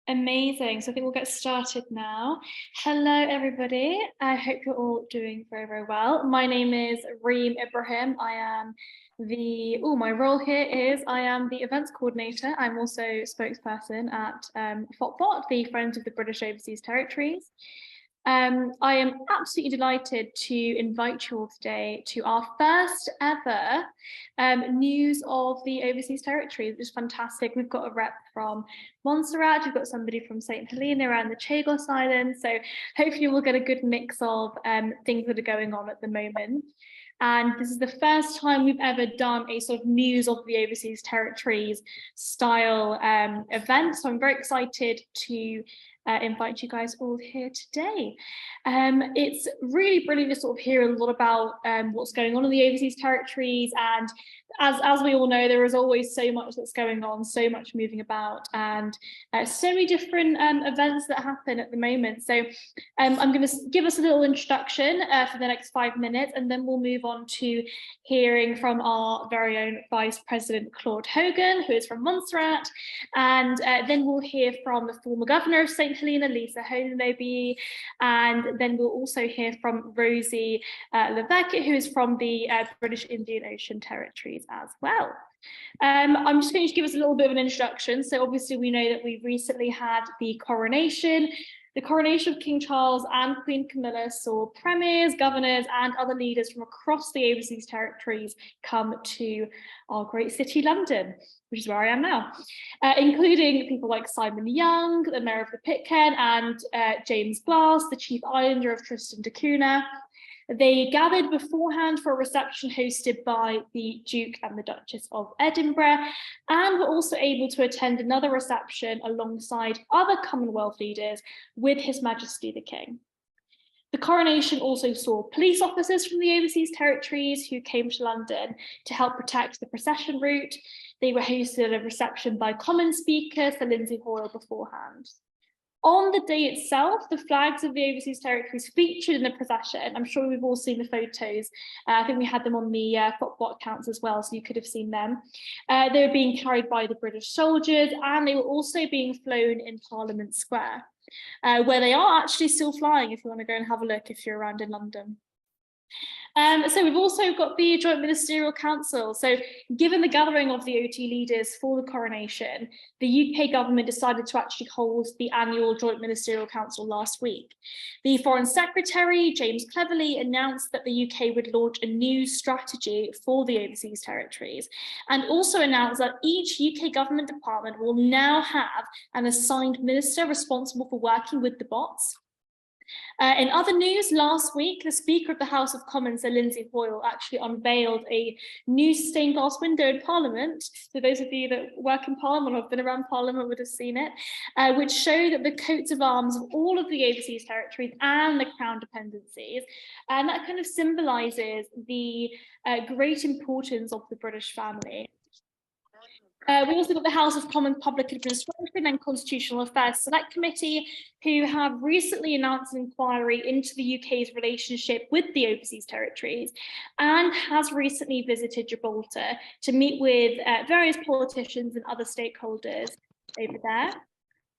Amazing. So I think we'll get started now. Hello, everybody. I hope you're all doing very, very well. My name is Reem Ibrahim. My role here is I am the events coordinator. I'm also spokesperson at FOTBOT, the Friends of the British Overseas Territories. I am absolutely delighted to invite you all today to our first ever news of the overseas territories, which is fantastic. We've got a rep from Montserrat, we've got somebody from St. Helena around the Chagos Islands, so hopefully we'll get a good mix of things that are going on at the moment. And this is the first time we've ever done a sort of news of the overseas territories style event, so I'm very excited to invite you guys all here today. It's really brilliant to sort of hear a lot about what's going on in the overseas territories, and as we all know, there is always so much that's going on, so much moving about, and so many different events that happen at the moment. So I'm going to give us a little introduction for the next 5 minutes, and then we'll move on to hearing from our very own Vice President Claude Hogan, who is from Montserrat, and then we'll hear from the former Governor of St. Helena, Lisa Hohenlohe, and then we'll also hear from Rosie Levesque, who is from the British Indian Ocean Territories as well. I'm just going to give us a little bit of an introduction. So obviously we know that we recently had the coronation. The coronation of King Charles and Queen Camilla saw premiers, governors, and other leaders from across the overseas territories come to our great city, London, which is where I am now, including people like Simon Young, the Mayor of the Pitcairn, and James Glass, the Chief Islander of Tristan da Cunha. They gathered beforehand for a reception hosted by the Duke and the Duchess of Edinburgh, and were also able to attend another reception alongside other Commonwealth leaders with His Majesty the King. The coronation also saw police officers from the overseas territories who came to London to help protect the procession route. They were hosted at a reception by Commons Speaker Sir Lindsay Hoyle beforehand. On the day itself, the flags of the overseas territories featured in the procession. I'm sure we've all seen the photos. I think we had them on the FOTBOT accounts as well, so you could have seen them. They were being carried by the British soldiers, and they were also being flown in Parliament Square, where they are actually still flying if you want to go and have a look if you're around in London. So we've also got the Joint Ministerial Council. So given the gathering of the OT leaders for the coronation, the UK government decided to actually hold the annual Joint Ministerial Council last week. The Foreign Secretary, James Cleverly, announced that the UK would launch a new strategy for the overseas territories, and also announced that each UK government department will now have an assigned minister responsible for working with the bots. In other news, last week, the Speaker of the House of Commons, Sir Lindsay Hoyle, actually unveiled a new stained glass window in Parliament. So those of you that work in Parliament or have been around Parliament would have seen it, which show that the coats of arms of all of the overseas territories and the Crown dependencies. And that kind of symbolises the great importance of the British family. We also got the House of Commons Public Administration and Constitutional Affairs Select Committee, who have recently announced an inquiry into the UK's relationship with the overseas territories, and has recently visited Gibraltar to meet with various politicians and other stakeholders over there.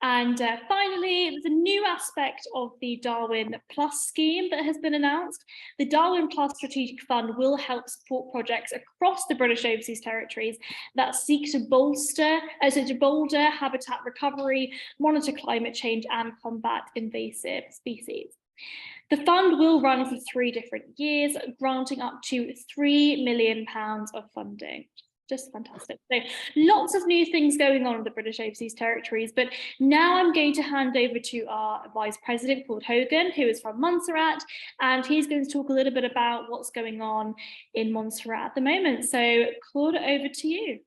And finally, there's a new aspect of the Darwin Plus scheme that has been announced. The Darwin Plus Strategic Fund will help support projects across the British overseas territories that seek to bolster habitat recovery, monitor climate change, and combat invasive species. The fund will run for 3 different years, granting up to £3 million of funding. Just fantastic. So lots of new things going on in the British overseas territories, but now I'm going to hand over to our Vice President, Claude Hogan, who is from Montserrat, and he's going to talk a little bit about what's going on in Montserrat at the moment. So Claude, over to you.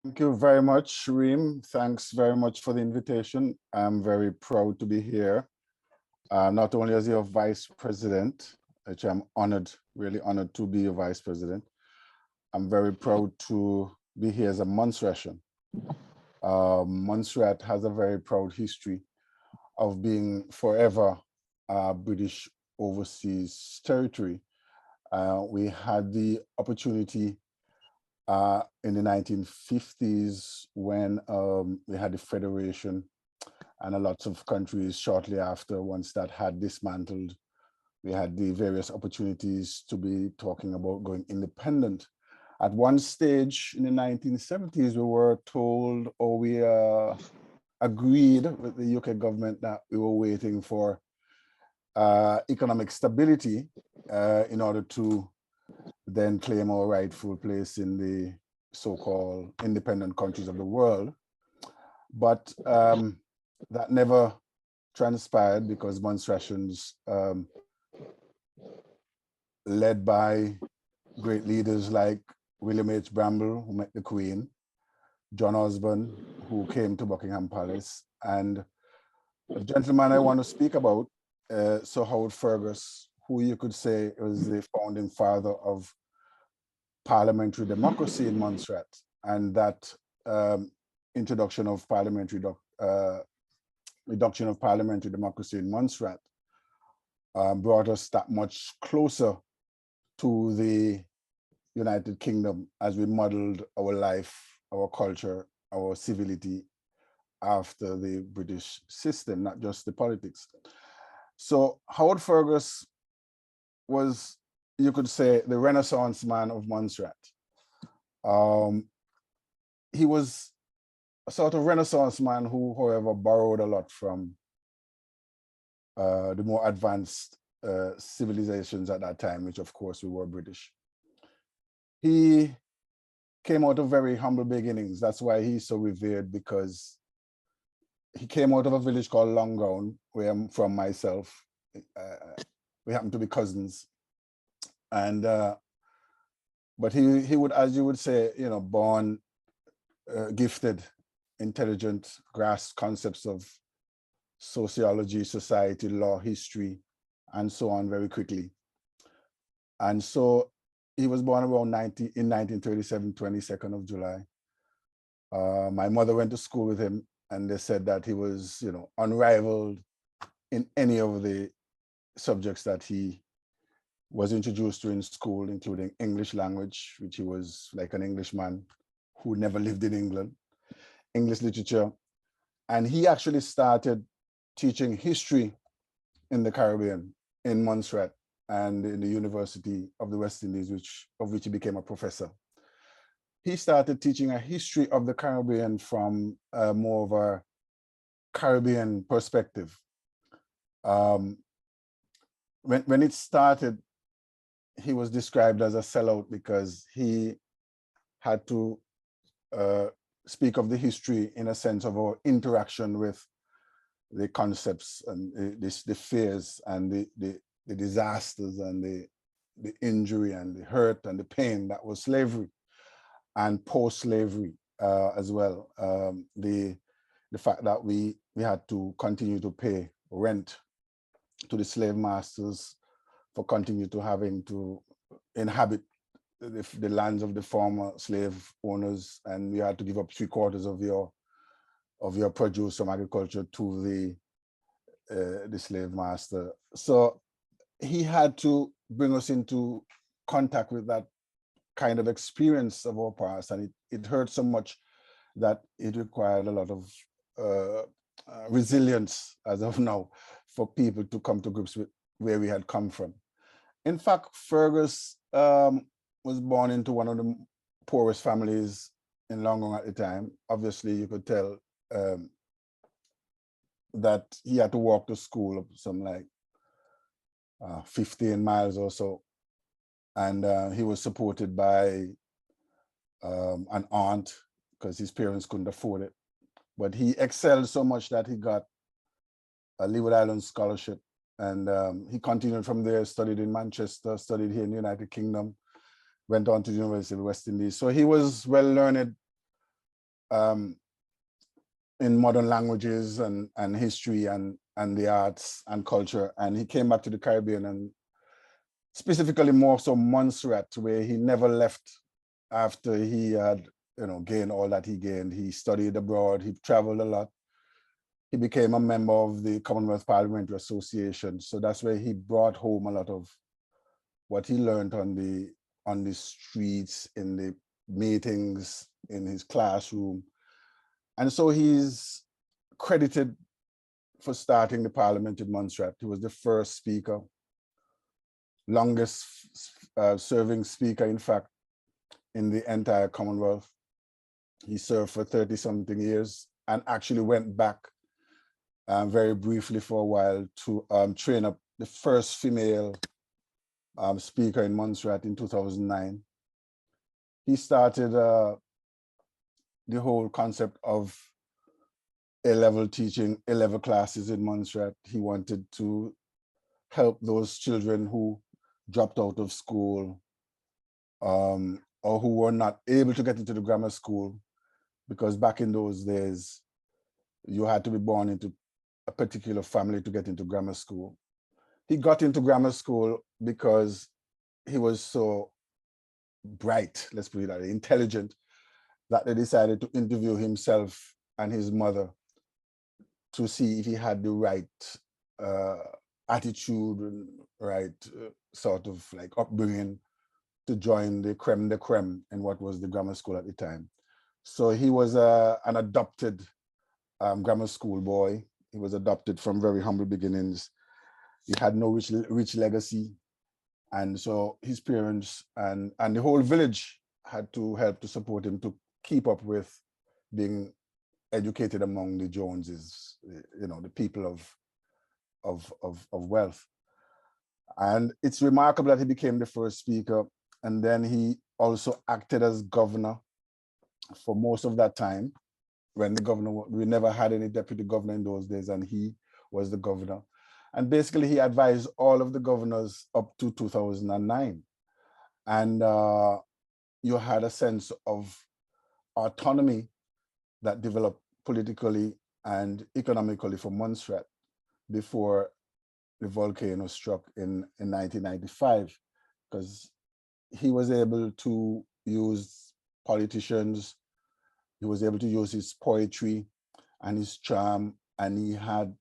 Thank you very much, Reem. Thanks very much for the invitation. I'm very proud to be here, not only as your Vice President, which I'm honored, really honored to be your Vice President. I'm very proud to be here as a Montserratian. Montserrat has a very proud history of being forever British overseas territory. We had the opportunity in the 1950s when we had the Federation, and a lot of countries shortly after, once that had dismantled, we had the various opportunities to be talking about going independent. At one stage in the 1970s, we were told, or we agreed with the UK government that we were waiting for economic stability in order to then claim our rightful place in the so-called independent countries of the world. But that never transpired because Montserratians, led by great leaders like William H. Bramble, who met the Queen, John Osborne, who came to Buckingham Palace, and the gentleman I want to speak about, Sir Howard Fergus, who you could say was the founding father of parliamentary democracy in Montserrat, and that introduction of reduction of parliamentary democracy in Montserrat brought us that much closer to the United Kingdom as we modeled our life, our culture, our civility after the British system, not just the politics. So Howard Fergus was, you could say, the Renaissance man of Montserrat. He was a sort of Renaissance man who, however, borrowed a lot from the more advanced civilizations at that time, which of course we were British. He came out of very humble beginnings. That's why he's so revered, because he came out of a village called Longgown, where I'm from myself. We happen to be cousins. And, but he would, as you would say, you know, born gifted, intelligent, grasped concepts of sociology, society, law, history, and so on very quickly. And so he was born around in 1937, 22nd of July. My mother went to school with him, and they said that he was, you know, unrivaled in any of the subjects that he was introduced to in school, including English language, which he was like an Englishman who never lived in England, English literature. And he actually started teaching history in the Caribbean, in Montserrat, and in the University of the West Indies, of which he became a professor. He started teaching a history of the Caribbean from more of a Caribbean perspective. When it started, he was described as a sellout because he had to speak of the history in a sense of our interaction with the concepts and the fears and the disasters and the injury and the hurt and the pain that was slavery and post-slavery as well. The fact that we had to continue to pay rent to the slave masters for continue to having to inhabit the lands of the former slave owners, and you had to give up 3/4 of your produce from agriculture to the slave master. So he had to bring us into contact with that kind of experience of our past, and it hurt so much that it required a lot of resilience as of now for people to come to grips with where we had come from. In fact, Fergus was born into one of the poorest families in Longgown at the time. Obviously, you could tell that he had to walk to school of some like 15 miles or so. And he was supported by an aunt because his parents couldn't afford it. But he excelled so much that he got a Leeward Islands scholarship. And he continued from there, studied in Manchester, studied here in the United Kingdom, went on to the University of the West Indies. So he was well learned in modern languages and history and the arts and culture. And he came back to the Caribbean, and specifically more so Montserrat, where he never left after he had, you know, gained all that he gained. He studied abroad, he traveled a lot. He became a member of the Commonwealth Parliamentary Association. So that's where he brought home a lot of what he learned on the streets, in the meetings in his classroom. And so he's credited for starting the parliament in Montserrat. He was the first speaker, longest serving speaker, in fact, in the entire Commonwealth. He served for 30-something years and actually went back very briefly for a while to train up the first female speaker in Montserrat in 2009. He started the whole concept of A-level teaching, A-level classes in Montserrat. He wanted to help those children who dropped out of school or who were not able to get into the grammar school, because back in those days, you had to be born into a particular family to get into grammar school. He got into grammar school because he was so bright, let's put it that way, intelligent, that they decided to interview himself and his mother to see if he had the right attitude and right sort of like upbringing to join the creme de creme in what was the grammar school at the time. So he was an adopted grammar school boy. He was adopted from very humble beginnings. He had no rich legacy. And so his parents and the whole village had to help to support him to keep up with being educated among the Joneses, you know, the people of wealth. And it's remarkable that he became the first speaker. And then he also acted as governor for most of that time. When the governor, we never had any deputy governor in those days, and he was the governor. And basically he advised all of the governors up to 2009. And you had a sense of autonomy that developed politically and economically for Montserrat before the volcano struck in 1995, because he was able to use politicians, he was able to use his poetry and his charm, and he had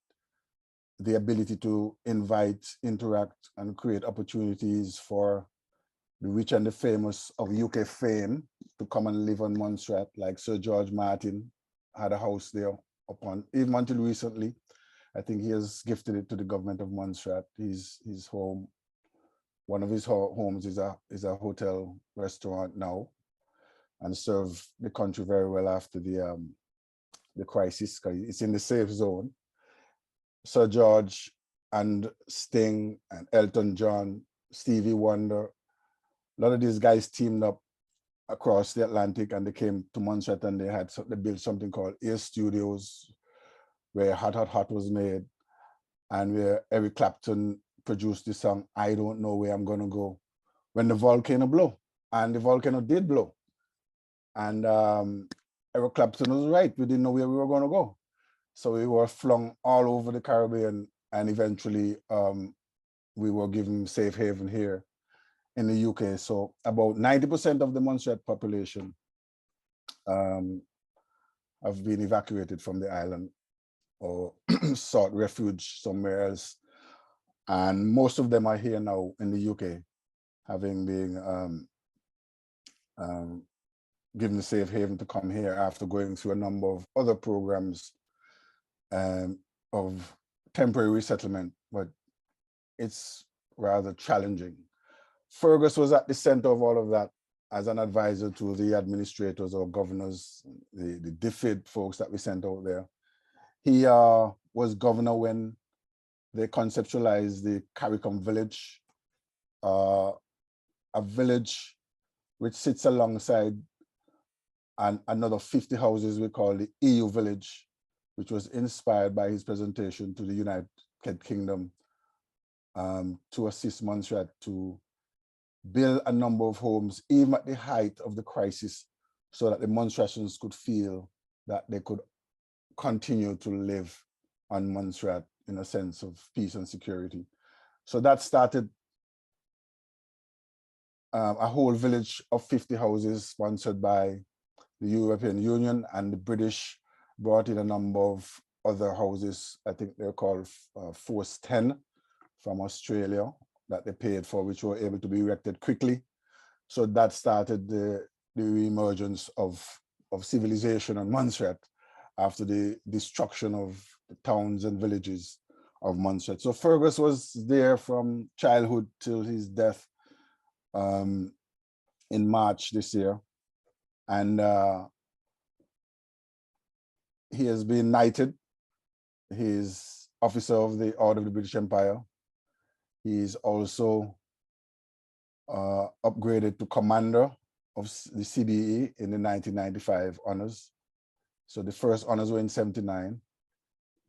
the ability to invite, interact, and create opportunities for the rich and the famous of UK fame to come and live on Montserrat, like Sir George Martin had a house there even until recently. I think he has gifted it to the government of Montserrat. His home, one of his homes is a hotel restaurant now, and served the country very well after the crisis, because it's in the safe zone. Sir George and Sting and Elton John, Stevie Wonder, a lot of these guys teamed up across the Atlantic, and they came to Montserrat, and they built something called Air Studios, where Hot Hot Hot was made, and where Eric Clapton produced the song I Don't Know Where I'm Gonna Go, when the volcano blew. And the volcano did blow. And Eric Clapton was right, we didn't know where we were gonna go. So we were flung all over the Caribbean, and eventually we were given safe haven here in the UK. So about 90% of the Montserrat population have been evacuated from the island or sought refuge somewhere else. And most of them are here now in the UK, having been given the safe haven to come here after going through a number of other programs of temporary resettlement, but it's rather challenging. Fergus was at the center of all of that as an advisor to the administrators or governors, the DFID folks that we sent out there. He was governor when they conceptualized the CARICOM village, a village which sits alongside another 50 houses we call the EU village, which was inspired by his presentation to the United Kingdom to assist Montserrat to build a number of homes, even at the height of the crisis, so that the Montserratians could feel that they could continue to live on Montserrat in a sense of peace and security. So that started a whole village of 50 houses sponsored by the European Union, and the British brought in a number of other houses. I think they're called Force 10 from Australia that they paid for, which were able to be erected quickly. So that started the the reemergence of civilization on Montserrat after the destruction of the towns and villages of Montserrat. So Fergus was there from childhood till his death in March this year. And he has been knighted. He's officer of the Order of the British Empire. He's also upgraded to commander of the CBE in the 1995 honors. So the first honors were in 79.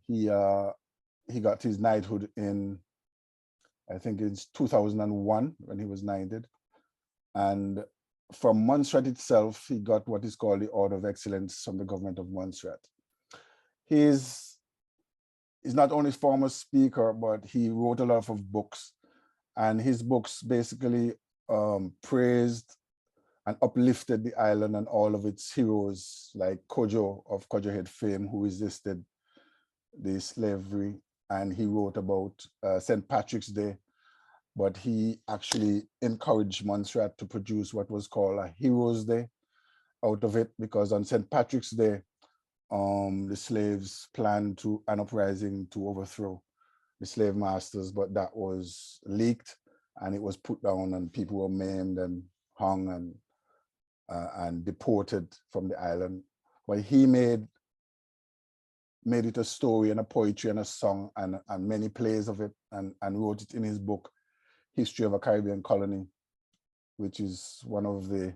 He got his knighthood in, I think it's 2001 when he was knighted. And from Montserrat itself, he got what is called the Order of Excellence from the government of Montserrat. He's not only a former speaker, but he wrote a lot of books. And his books basically praised and uplifted the island and all of its heroes, like Cudjoe of Cudjoe Head fame, who resisted the slavery. And he wrote about St. Patrick's Day, but he actually encouraged Montserrat to produce what was called a Heroes Day out of it, because on St. Patrick's Day, the slaves planned an uprising to overthrow the slave masters, but that was leaked and it was put down, and people were maimed and hung and deported from the island. But he made it a story and a poetry and a song and many plays of it, and wrote it in his book, History of a Caribbean Colony, which is one of the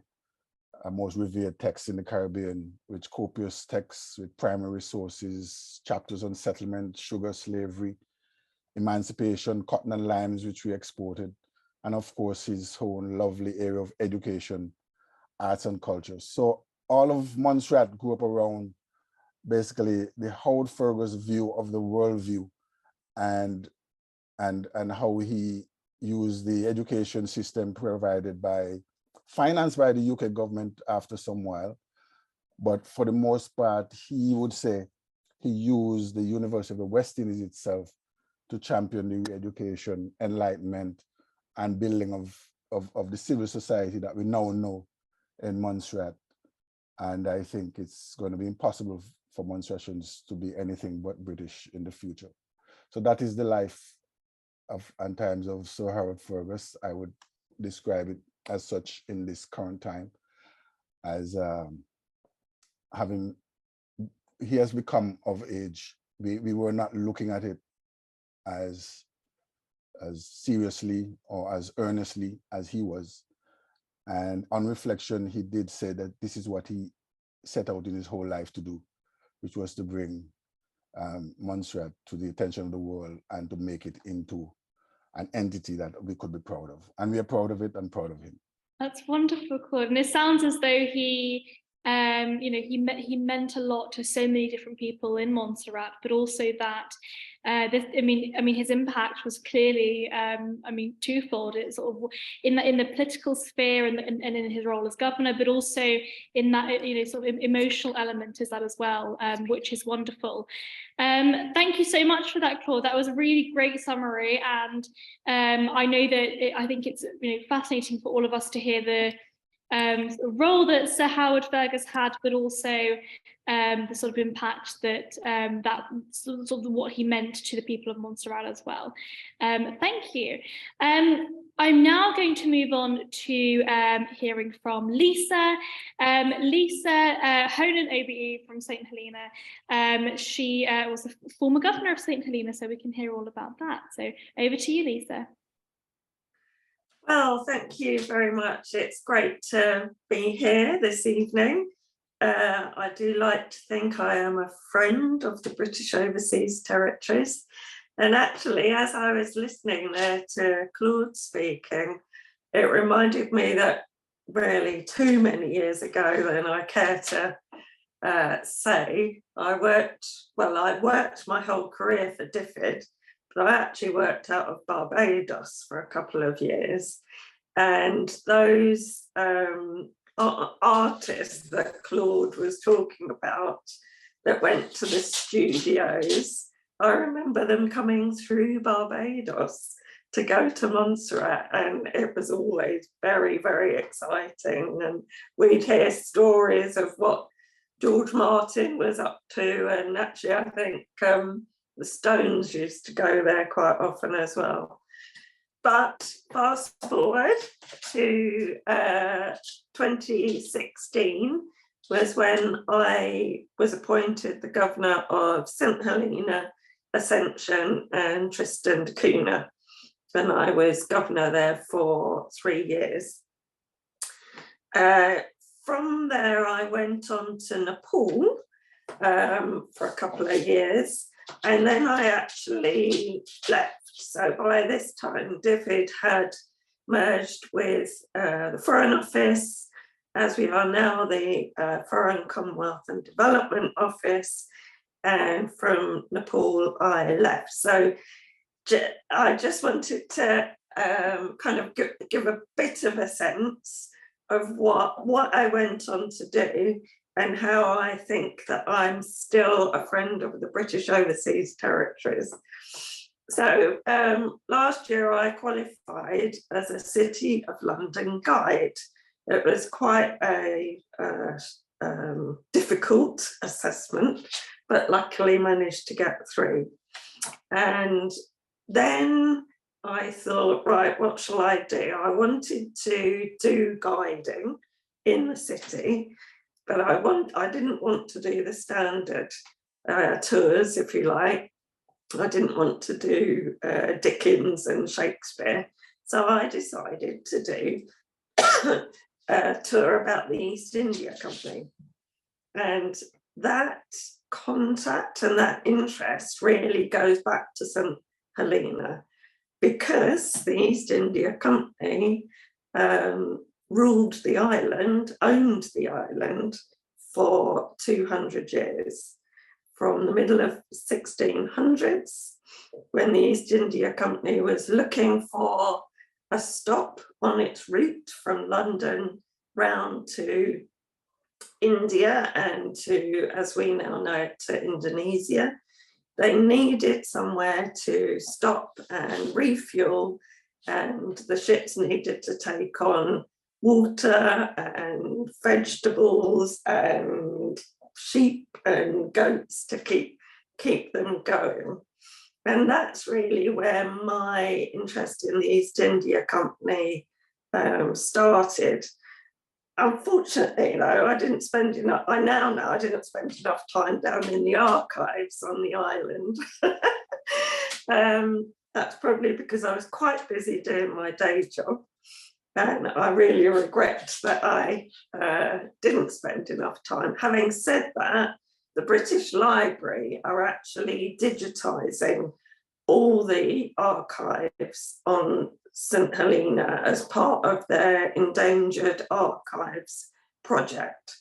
most revered texts in the Caribbean, with copious texts with primary sources, chapters on settlement, sugar, slavery, emancipation, cotton and limes, which we exported, and of course his own lovely area of education, arts and culture. So all of Montserrat grew up around basically the Howard Fergus view of the worldview, and how he used the education system provided financed by the UK government after some while. But for the most part, he would say he used the University of the West Indies itself to champion the education, enlightenment, and building of the civil society that we now know in Montserrat. And I think it's going to be impossible for Montserratians to be anything but British in the future. So that is the life and times of Sir Howard Fergus. I would describe it as such in this current time, as he has become of age. We were not looking at it as seriously or as earnestly as he was. And on reflection, he did say that this is what he set out in his whole life to do, which was to bring Montserrat to the attention of the world and to make it into an entity that we could be proud of. And we are proud of it and proud of him. That's wonderful, Claude. And it sounds as though he meant a lot to so many different people in Montserrat, but also that his impact was clearly twofold. It's sort of in the political sphere and in his role as governor, but also in that sort of emotional element is that as well, which is wonderful. Thank you so much for that, Claude. That was a really great summary, and I know that I think it's fascinating for all of us to hear the role that Sir Howard Fergus had, but also the sort of impact that that sort of what he meant to the people of Montserrat as well. Thank you. I'm now going to move on to hearing from Lisa. Lisa Honan OBE from St Helena. She was the former governor of St Helena, so we can hear all about that. So over to you, Lisa. Well, thank you very much. It's great to be here this evening. I do like to think I am a friend of the British Overseas Territories. And actually, as I was listening there to Claude speaking, it reminded me that really too many years ago than I care to say, I worked my whole career for DFID, but I actually worked out of Barbados for a couple of years. And those artists that Claude was talking about that went to the studios, I remember them coming through Barbados to go to Montserrat, and it was always very, very exciting. And we'd hear stories of what George Martin was up to, and actually I think the Stones used to go there quite often as well. But fast forward to 2016 was when I was appointed the governor of St Helena, Ascension and Tristan da Cunha, and I was governor there for 3 years. From there I went on to Nepal for a couple of years, and then I actually left. So by this time DFID had merged with the Foreign Office, as we are now the Foreign, Commonwealth and Development Office, and from Nepal I left. So I just wanted to kind of give a bit of a sense of what I went on to do and how I think that I'm still a friend of the British Overseas Territories. So last year I qualified as a City of London guide. It was quite a difficult assessment, but luckily managed to get through. And then I thought, right, what shall I do? I wanted to do guiding in the city, but I didn't want to do the standard tours, if you like. I didn't want to do Dickens and Shakespeare. So I decided to do a tour about the East India Company. And that contact and that interest really goes back to St Helena, because the East India Company ruled the island, owned the island for 200 years. From the middle of 1600s, when the East India Company was looking for a stop on its route from London round to India and to, as we now know it, to Indonesia. They needed somewhere to stop and refuel, and the ships needed to take on water and vegetables and sheep and goats to keep them going. And that's really where my interest in the East India Company started. Unfortunately, though, I now know I didn't spend enough time down in the archives on the island. That's probably because I was quite busy doing my day job. And I really regret that I didn't spend enough time. Having said that, the British Library are actually digitising all the archives on St Helena as part of their Endangered Archives project.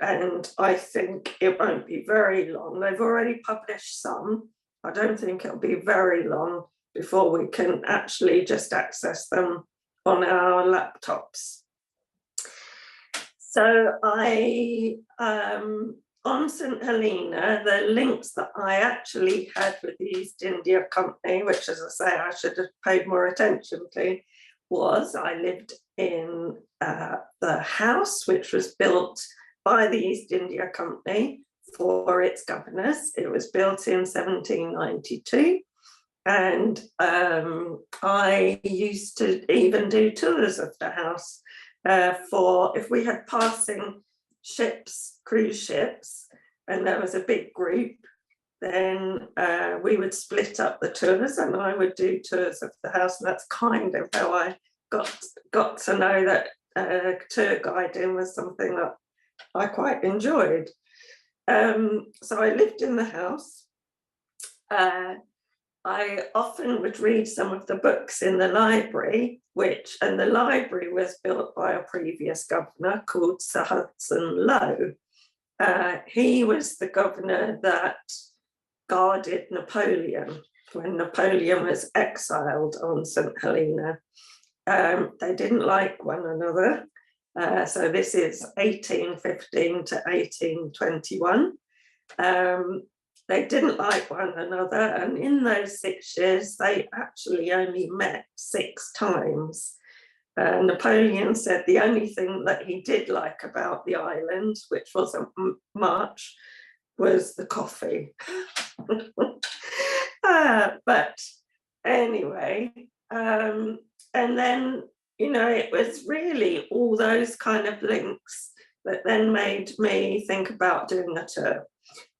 And I think it won't be very long. They've already published some. I don't think it'll be very long before we can actually just access them on our laptops. So on St Helena, the links that I actually had with the East India Company, which, as I say, I should have paid more attention to, was I lived in the house which was built by the East India Company for its governors. It was built in 1792. And I used to even do tours of the house for if we had passing ships, cruise ships, and there was a big group, then we would split up the tours and I would do tours of the house. And that's kind of how I got to know that tour guiding was something that I quite enjoyed. So I lived in the house. I often would read some of the books in the library, and the library was built by a previous governor called Sir Hudson Lowe. He was the governor that guarded Napoleon when Napoleon was exiled on St Helena. They didn't like one another. So this is 1815 to 1821. they didn't like one another, and in those 6 years, they actually only met 6 times. Napoleon said the only thing that he did like about the island, which wasn't much, was the coffee. But anyway, and then, you know, it was really all those kind of links that then made me think about doing a tour.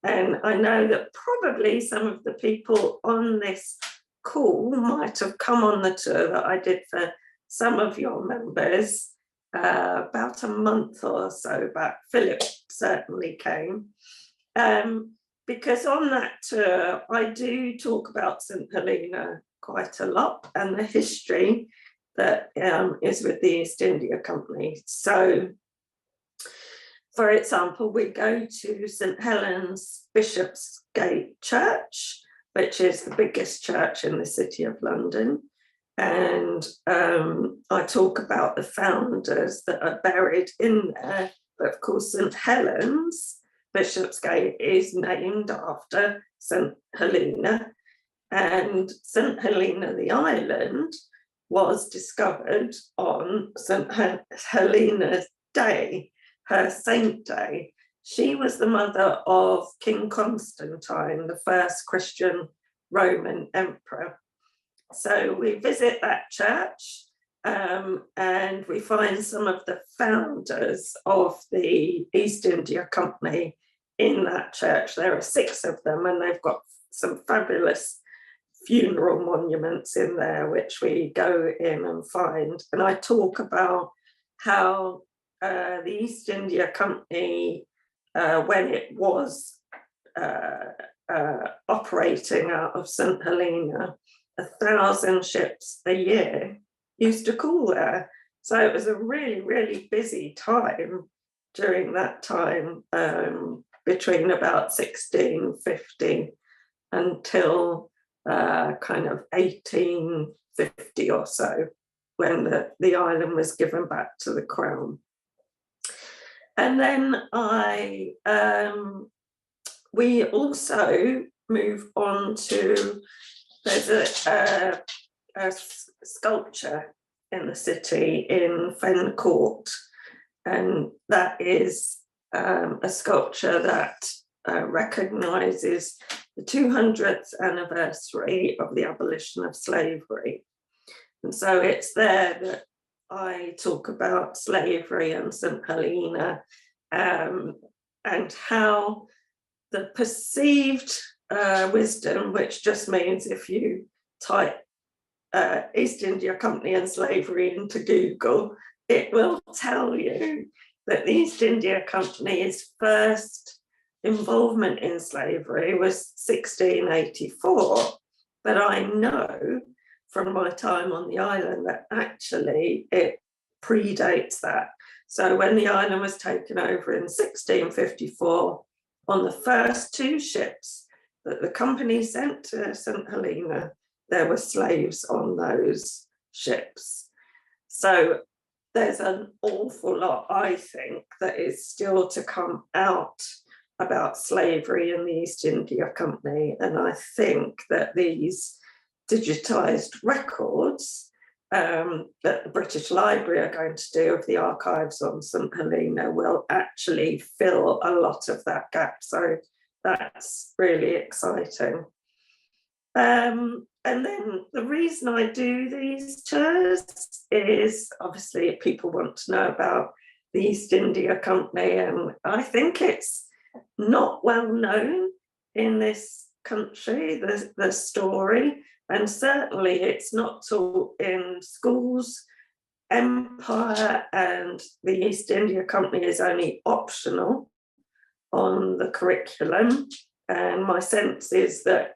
And I know that probably some of the people on this call might have come on the tour that I did for some of your members about a month or so back. Philip certainly came. Because on that tour, I do talk about St. Helena quite a lot and the history that is with the East India Company. So, for example, we go to St. Helen's Bishopsgate Church, which is the biggest church in the City of London. And I talk about the founders that are buried in there. But of course, St. Helen's Bishopsgate is named after St. Helena. And St. Helena, the island, was discovered on St. Helena's Day, her saint day. She was the mother of King Constantine, the first Christian Roman emperor. So we visit that church and we find some of the founders of the East India Company in that church. There are 6 of them, and they've got some fabulous funeral monuments in there, which we go in and find. And I talk about how the East India Company, when it was operating out of St. Helena, 1,000 ships a year used to call there. So it was a really, really busy time during that time, between about 1650 until kind of 1850 or so, when the island was given back to the Crown. And then we also move on to, there's a sculpture in the city in Fen Court, and that is a sculpture that recognises the 200th anniversary of the abolition of slavery. And so it's there that I talk about slavery and St. Helena, and how the perceived wisdom, which just means if you type East India Company and slavery into Google, it will tell you that the East India Company's first involvement in slavery was 1684. But I know from my time on the island that actually it predates that. So when the island was taken over in 1654, on the first 2 ships that the company sent to St. Helena, there were slaves on those ships. So there's an awful lot, I think, that is still to come out about slavery in the East India Company. And I think that these digitized records that the British Library are going to do of the archives on St. Helena will actually fill a lot of that gap. So that's really exciting. And then the reason I do these tours is obviously people want to know about the East India Company, and I think it's not well known in this country, the story, and certainly it's not taught in schools. Empire and the East India Company is only optional on the curriculum, and my sense is that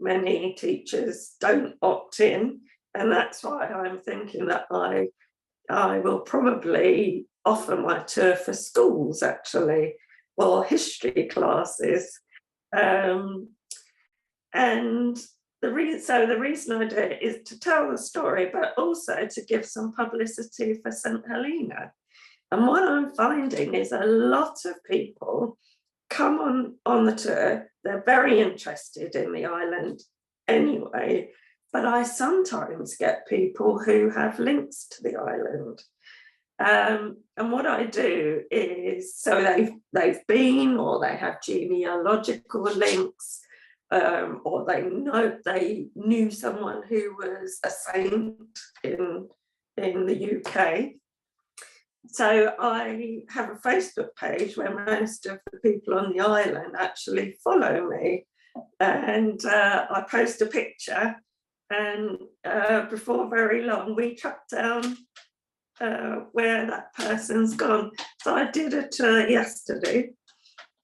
many teachers don't opt in, and that's why I'm thinking that I will probably offer my tour for schools, actually, or history classes. And the reason I do it is to tell the story, but also to give some publicity for St. Helena. And what I'm finding is a lot of people come on the tour, they're very interested in the island anyway, but I sometimes get people who have links to the island. And what I do is, so they've been, or they have genealogical links, or they knew someone who was a saint in the UK. So I have a Facebook page where most of the people on the island actually follow me, and I post a picture, and before very long we track down where that person's gone. So I did a tour yesterday,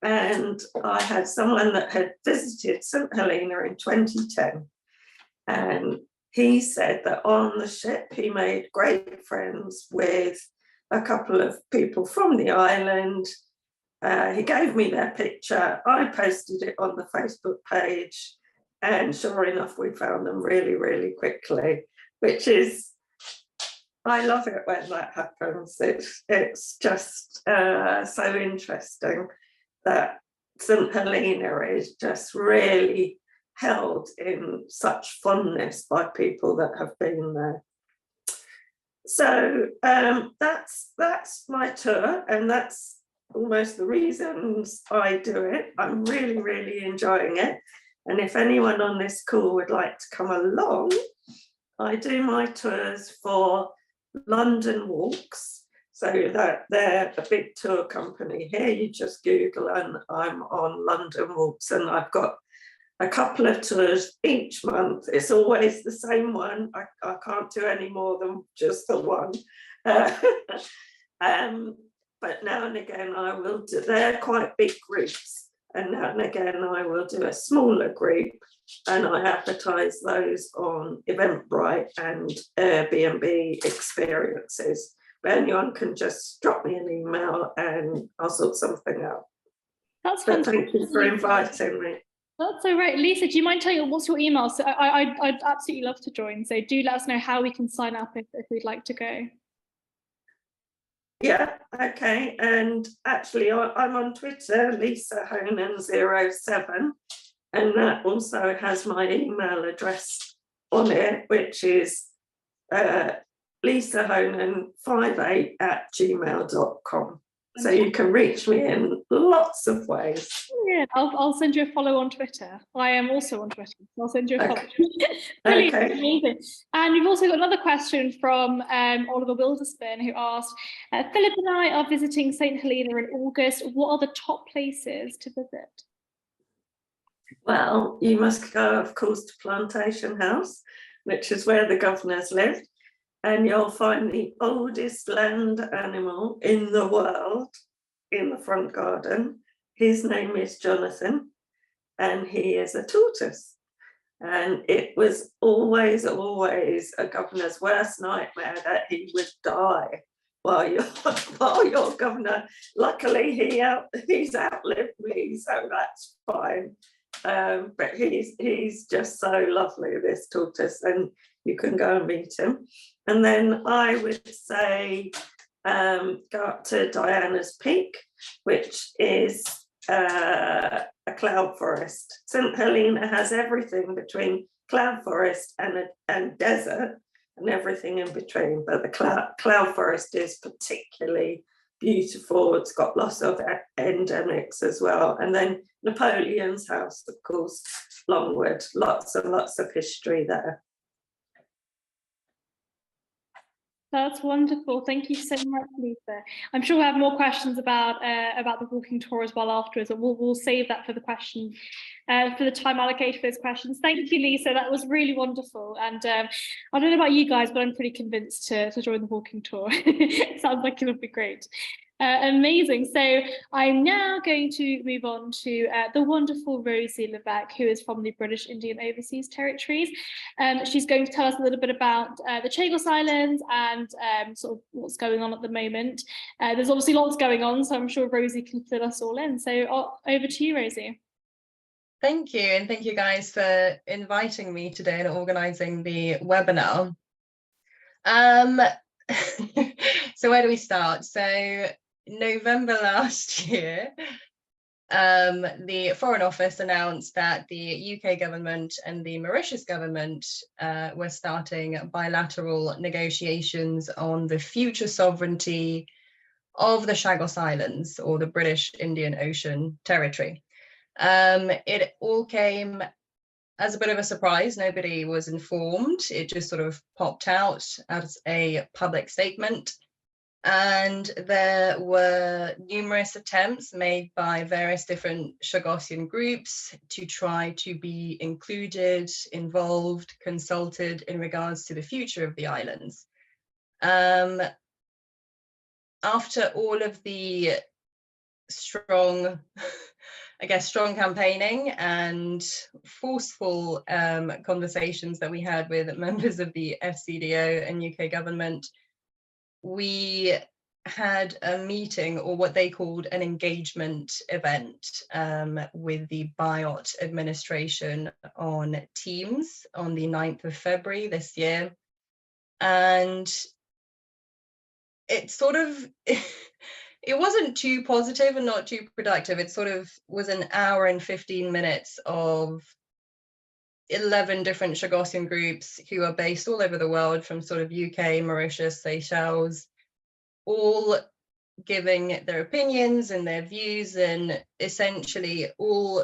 and I had someone that had visited St Helena in 2010, and he said that on the ship he made great friends with a couple of people from the island. He gave me their picture, I posted it on the Facebook page, and sure enough we found them really, really quickly, which is, I love it when that happens. It's just so interesting that St Helena is just really held in such fondness by people that have been there. So that's my tour, and that's almost the reasons I do it. I'm really, really enjoying it. And if anyone on this call would like to come along, I do my tours for London Walks, so that they're a big tour company here. You just Google and I'm on London Walks, and I've got a couple of tours each month. It's always the same one. I can't do any more than just the one. But now and again I will do, they're quite big groups, and now and again I will do a smaller group, and I advertise those on Eventbrite and Airbnb experiences. But anyone can just drop me an email and I'll sort something out. That's but fantastic. Thank you for inviting me. That's all right. Lisa, do you mind telling us what's your email? So I'd absolutely love to join. So do let us know how we can sign up if we'd like to go. Yeah, okay. And actually I'm on Twitter, Lisa Honan07, and that also has my email address on it, which is lisahonan58@gmail.com. So you can reach me in lots of ways. Yeah, I'll send you a follow on Twitter. I am also on Twitter. I'll send you a follow. Okay. Brilliant, Okay. amazing. And we've also got another question from Oliver Wilderspin, who asked, Philip and I are visiting St Helena in August. What are the top places to visit? Well, you must go, of course, to Plantation House, which is where the governors lived. And you'll find the oldest land animal in the world in the front garden. His name is Jonathan, and he is a tortoise. And it was always a governor's worst nightmare that he would die while you're governor. Luckily, he's outlived me, so that's fine. But he's just so lovely, this tortoise, and you can go and meet him. And then I would say go up to Diana's Peak, which is a cloud forest. St Helena has everything between cloud forest and desert and everything in between, but the cloud forest is particularly beautiful. It's got lots of endemics as well. And then Napoleon's house, of course, Longwood, lots and lots of history there. That's wonderful. Thank you so much, Lisa. I'm sure we'll have more questions about the walking tour as well afterwards, but we'll save that for the question, for the time allocated for those questions. Thank you, Lisa. That was really wonderful. And I don't know about you guys, but I'm pretty convinced to join the walking tour. It sounds like it would be great. Amazing. So I'm now going to move on to the wonderful Rosie Levesque, who is from the British Indian Overseas Territories. She's going to tell us a little bit about the Chagos Islands and sort of what's going on at the moment. There's obviously lots going on, so I'm sure Rosie can fill us all in. So over to you, Rosie. Thank you, and thank you guys for inviting me today and organising the webinar. So where do we start? So November last year, the Foreign Office announced that the UK government and the Mauritius government were starting bilateral negotiations on the future sovereignty of the Chagos Islands, or the British Indian Ocean Territory. It all came as a bit of a surprise. Nobody was informed. It just sort of popped out as a public statement. And there were numerous attempts made by various different Chagossian groups to try to be included, involved, consulted in regards to the future of the islands. After all of the strong, I guess, strong campaigning and forceful conversations that we had with members of the FCDO and UK government, we had a meeting, or what they called an engagement event, with the Biot administration on Teams on the 9th of February this year. And it sort of, it wasn't too positive and not too productive. It sort of was an hour and 15 minutes of 11 different Chagossian groups who are based all over the world, from sort of UK, Mauritius, Seychelles, all giving their opinions and their views, and essentially all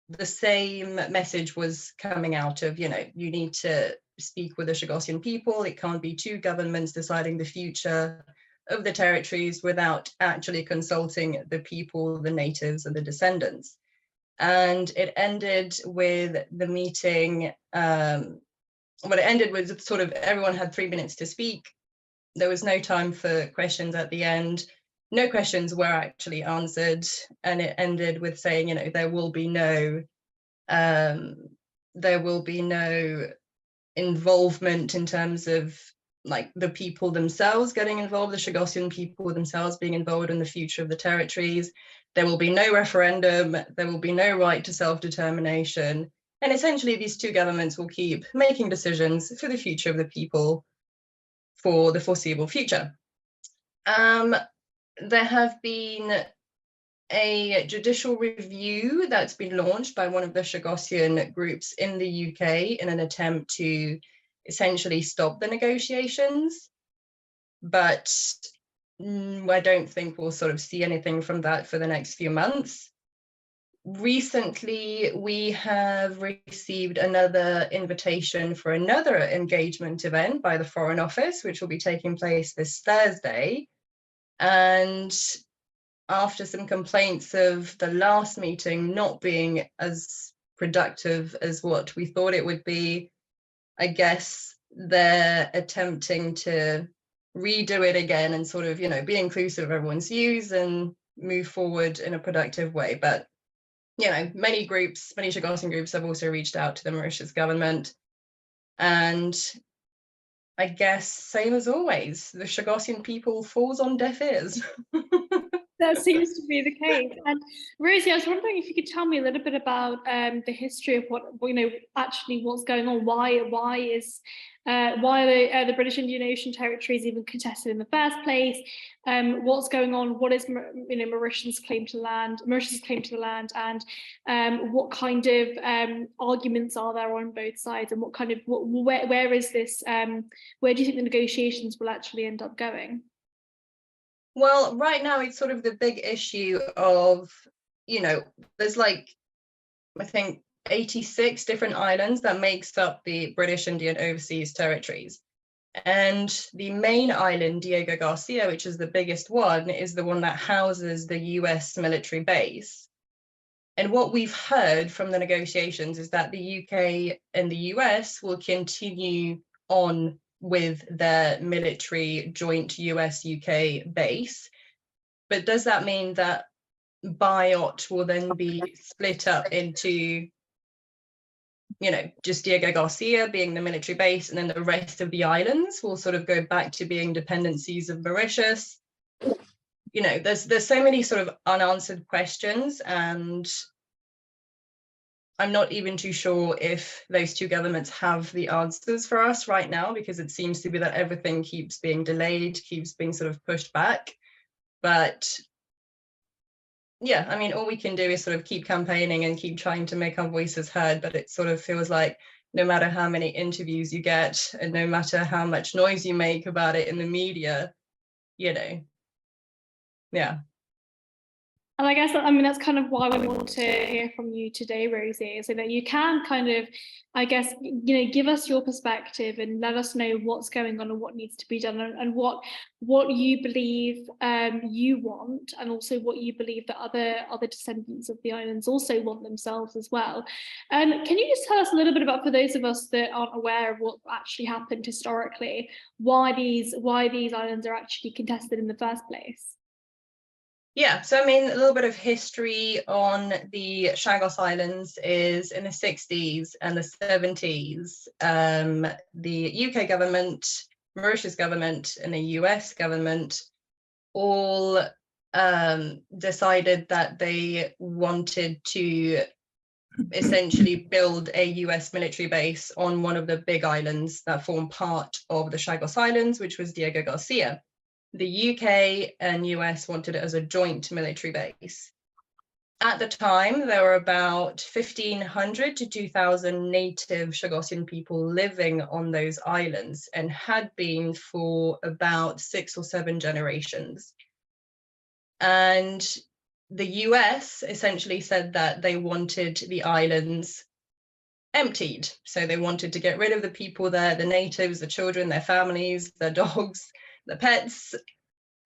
the same message was coming out of, you need to speak with the Chagossian people. It can't be two governments deciding the future of the territories without actually consulting the people, the natives and the descendants. And it ended with the meeting, it ended with sort of everyone had 3 minutes to speak. There was no time for questions at the end. No questions were actually answered. And it ended with saying, there will be no involvement in terms of like the people themselves getting involved, the Chagossian people themselves being involved in the future of the territories. There will be no referendum, there will be no right to self-determination. And essentially these two governments will keep making decisions for the future of the people for the foreseeable future. There have been a judicial review that's been launched by one of the Chagossian groups in the UK in an attempt to essentially stop the negotiations, but I don't think we'll sort of see anything from that for the next few months. Recently, we have received another invitation for another engagement event by the Foreign Office, which will be taking place this Thursday. And after some complaints of the last meeting not being as productive as what we thought it would be, I guess they're attempting to redo it again and sort of, be inclusive of everyone's views and move forward in a productive way. But, many Chagossian groups have also reached out to the Mauritius government. And I guess, same as always, the Chagossian people falls on deaf ears. That seems to be the case. And Rosie, I was wondering if you could tell me a little bit about the history of actually what's going on. Why are the British Indian Ocean territories even contested in the first place? What's going on? What is Mauritius' claim to the land, and what kind of arguments are there on both sides, and what kind of where is this? Where do you think the negotiations will actually end up going? Well, right now it's sort of the big issue of, there's like, I think 86 different islands that makes up the British Indian Overseas Territories. And the main island, Diego Garcia, which is the biggest one, is the one that houses the US military base. And what we've heard from the negotiations is that the UK and the US will continue on with their military joint US-UK base. But does that mean that Biot will then be split up into, just Diego Garcia being the military base, and then the rest of the islands will sort of go back to being dependencies of Mauritius? There's so many sort of unanswered questions, and I'm not even too sure if those two governments have the answers for us right now, because it seems to be that everything keeps being delayed, keeps being sort of pushed back. But yeah, I mean, all we can do is sort of keep campaigning and keep trying to make our voices heard, but it sort of feels like no matter how many interviews you get and no matter how much noise you make about it in the media, you know, yeah. And I guess, I mean, that's kind of why we want to hear from you today, Rosie, so that you can kind of, I guess, give us your perspective and let us know what's going on and what needs to be done, and what you believe you want, and also what you believe that other descendants of the islands also want themselves as well. Can you just tell us a little bit about, for those of us that aren't aware of what actually happened historically, why these islands are actually contested in the first place? Yeah, so I mean, a little bit of history on the Chagos Islands is in the 60s and the 70s, the UK government, Mauritius government, and the US government all decided that they wanted to essentially build a US military base on one of the big islands that form part of the Chagos Islands, which was Diego Garcia. The UK and US wanted it as a joint military base. At the time, there were about 1,500 to 2,000 native Chagossian people living on those islands, and had been for about 6 or 7 generations. And the US essentially said that they wanted the islands emptied. So they wanted to get rid of the people there, the natives, the children, their families, their dogs, the pets.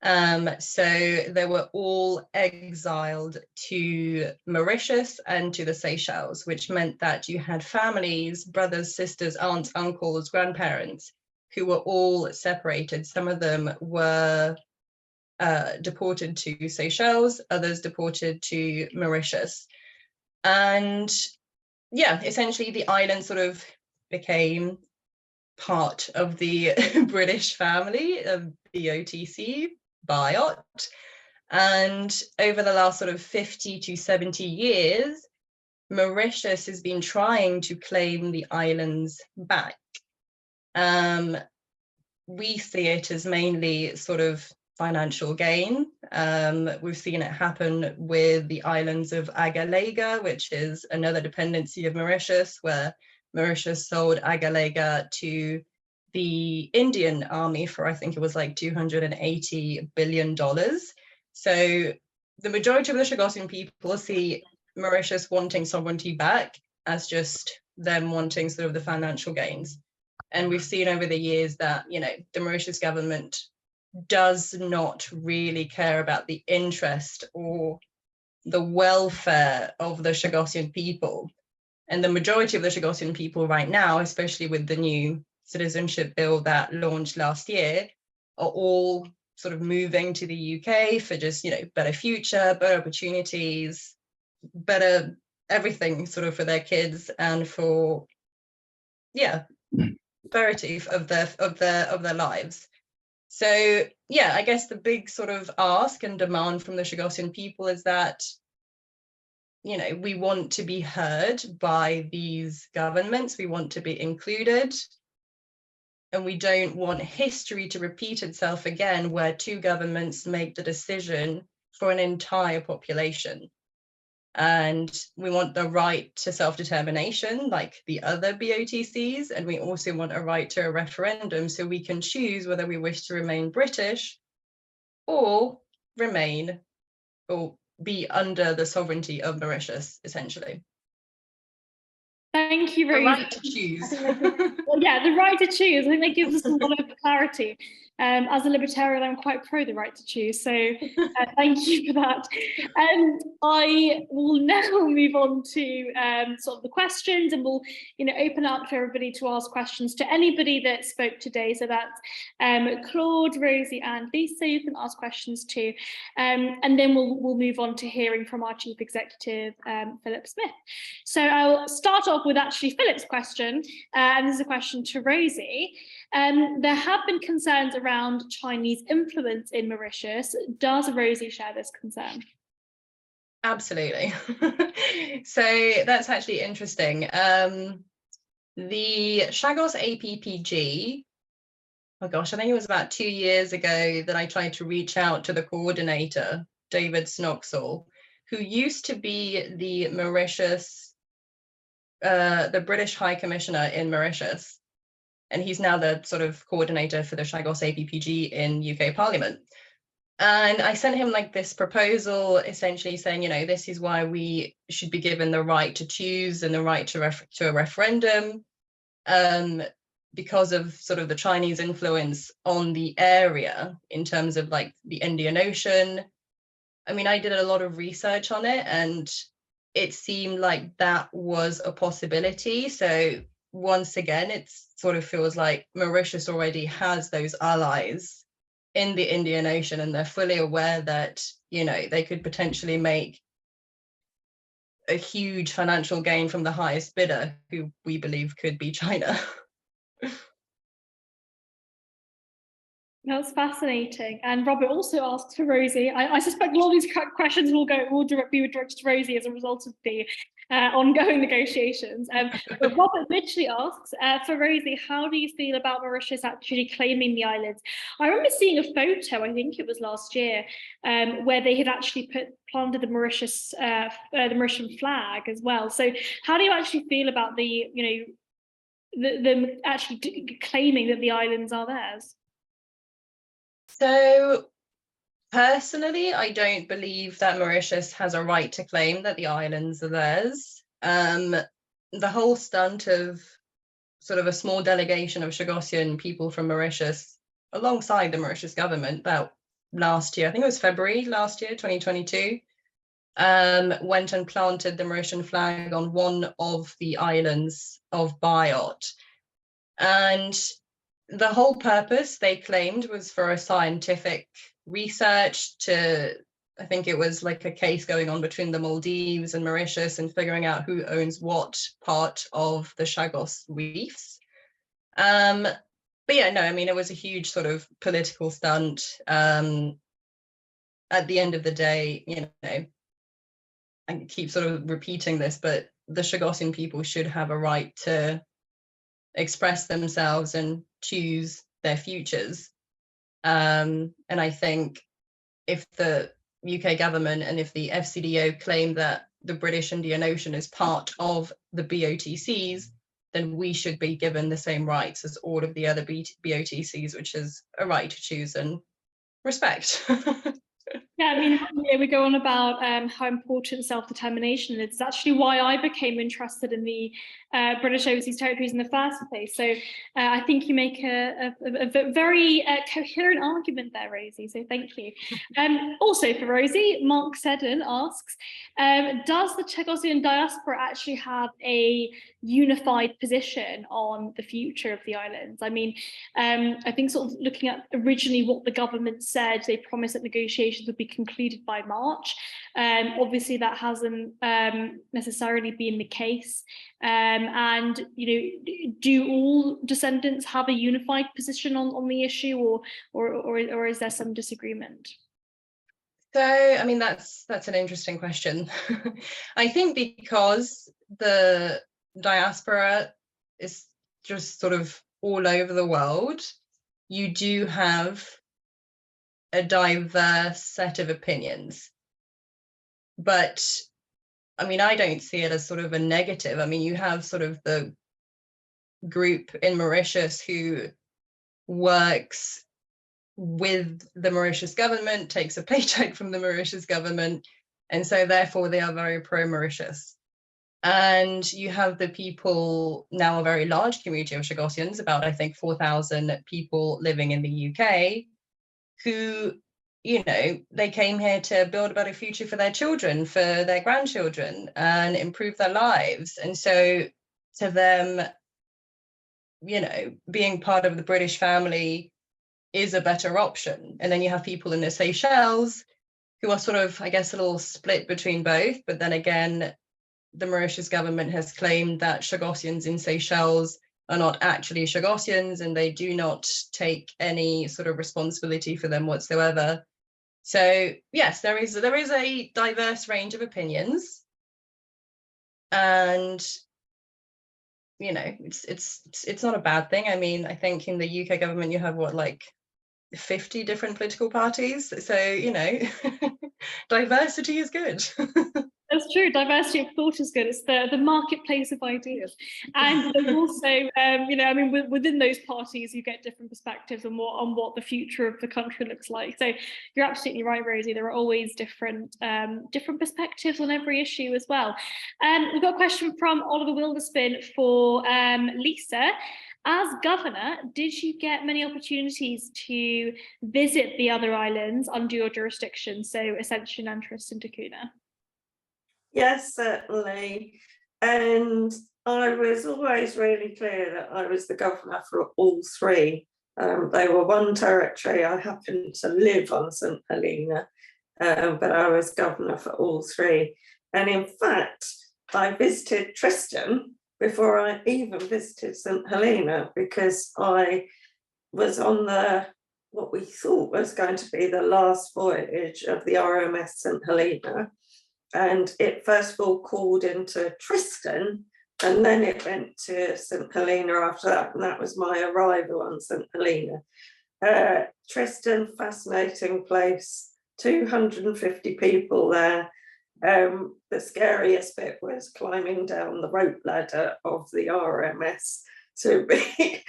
So they were all exiled to Mauritius and to the Seychelles, which meant that you had families, brothers, sisters, aunts, uncles, grandparents, who were all separated. Some of them were deported to Seychelles, others deported to Mauritius. And yeah, essentially the island sort of became part of the British family of BOTC, Biot. And over the last sort of 50 to 70 years, Mauritius has been trying to claim the islands back. We see it as mainly sort of financial gain. We've seen it happen with the islands of Agalega, which is another dependency of Mauritius, where Mauritius sold Agalega to the Indian army for, I think it was like $280 billion. So the majority of the Chagossian people see Mauritius wanting sovereignty back as just them wanting sort of the financial gains. And we've seen over the years that, the Mauritius government does not really care about the interest or the welfare of the Chagossian people. And the majority of the Chagossian people right now, especially with the new citizenship bill that launched last year, are all sort of moving to the UK for just, better future, better opportunities, better everything sort of for their kids and for, prosperity of their lives. So yeah, I guess the big sort of ask and demand from the Chagossian people is that, we want to be heard by these governments, we want to be included, and we don't want history to repeat itself again where 2 governments make the decision for an entire population. And we want the right to self-determination like the other BOTCs, and we also want a right to a referendum so we can choose whether we wish to remain British or remain or be under the sovereignty of Mauritius, essentially. Thank you, Rosie. The right to choose. Well, yeah, the right to choose. I think that gives us a lot of clarity. As a libertarian, I'm quite pro the right to choose. So thank you for that. I will now move on to sort of the questions, and we'll open it up to everybody to ask questions to anybody that spoke today. So that's Claude, Rosie, and Lisa. You can ask questions too, and then we'll move on to hearing from our Chief Executive, Philip Smith. So I'll start off with actually Philip's question, and this is a question to Rosie. There have been concerns around Chinese influence in Mauritius. Does Rosie share this concern? Absolutely. So that's actually interesting. The Chagos APPG, oh gosh, I think it was about 2 years ago that I tried to reach out to the coordinator, David Snoxall, who used to be the Mauritius, the British High Commissioner in Mauritius. And he's now the sort of coordinator for the Chagos APPG in UK Parliament. And I sent him like this proposal, essentially saying, this is why we should be given the right to choose and the right to a referendum, because of sort of the Chinese influence on the area in terms of like the Indian Ocean. I mean, I did a lot of research on it, and it seemed like that was a possibility. So once again, it sort of feels like Mauritius already has those allies in the Indian Ocean, and they're fully aware that, they could potentially make a huge financial gain from the highest bidder, who we believe could be China. That's fascinating. And Robert also asks for Rosie. I suspect a lot of these questions will be directed to Rosie as a result of the ongoing negotiations. But Robert literally asks for Rosie, how do you feel about Mauritius actually claiming the islands? I remember seeing a photo, I think it was last year, where they had actually planted the Mauritian flag as well. So how do you actually feel about them actually claiming that the islands are theirs? So personally, I don't believe that Mauritius has a right to claim that the islands are theirs. The whole stunt of sort of a small delegation of Chagossian people from Mauritius alongside the Mauritius government about last year, I think it was February last year, 2022, went and planted the Mauritian flag on one of the islands of Biot. And the whole purpose, they claimed, was for a scientific research to, I think it was like a case going on between the Maldives and Mauritius and figuring out who owns what part of the Chagos reefs. But yeah, no, I mean, it was a huge sort of political stunt. At the end of the day, I keep sort of repeating this, but the Chagossian people should have a right to express themselves and choose their futures. And I think if the UK government and if the FCDO claim that the British Indian Ocean is part of the BOTCs, then we should be given the same rights as all of the other BOTCs, which is a right to choose and respect. Yeah, I mean, we go on about how important self-determination is. It's actually why I became interested in the British Overseas Territories in the first place. So I think you make a very coherent argument there, Rosie, so thank you. Also for Rosie, Mark Seddon asks, does the Chagossian diaspora actually have a unified position on the future of the islands? I mean, I think sort of looking at originally what the government said, they promised that negotiations would be concluded by March. Obviously that hasn't necessarily been the case. And do all descendants have a unified position on the issue, or is there some disagreement? So, I mean, that's an interesting question. I think because the diaspora is just sort of all over the world, you do have a diverse set of opinions. But I mean, I don't see it as sort of a negative. I mean, you have sort of the group in Mauritius who works with the Mauritius government, takes a paycheck from the Mauritius government, and so therefore they are very pro-Mauritius. And you have the people, now a very large community of Chagossians, about I think 4,000 people living in the UK, who, they came here to build a better future for their children, for their grandchildren, and improve their lives. And so to them, being part of the British family is a better option. And then you have people in the Seychelles who are sort of, I guess, a little split between both. But then again, the Mauritius government has claimed that Chagossians in Seychelles are not actually Chagossians, and they do not take any sort of responsibility for them whatsoever. So yes, there is a diverse range of opinions, and it's not a bad thing. I mean, I think in the UK government you have 50 different political parties, so Diversity is good. That's true. Diversity of thought is good. It's the marketplace of ideas, and there's also, you know, I mean, within those parties, you get different perspectives on what the future of the country looks like. So you're absolutely right, Rosie. There are always different perspectives on every issue as well. We've got a question from Oliver Wilderspin for Lisa. As governor, did you get many opportunities to visit the other islands under your jurisdiction, so Ascension and Tristan da Cunha? Yes, certainly. And I was always really clear that I was the governor for all three. They were one territory. I happened to live on St Helena, but I was governor for all three. And in fact, I visited Tristan before I even visited St Helena, because I was on what we thought was going to be the last voyage of the RMS St Helena. And it first of all called into Tristan, and then it went to St Helena after that, and that was my arrival on St Helena. Tristan, fascinating place, 250 people there. The scariest bit was climbing down the rope ladder of the RMS to be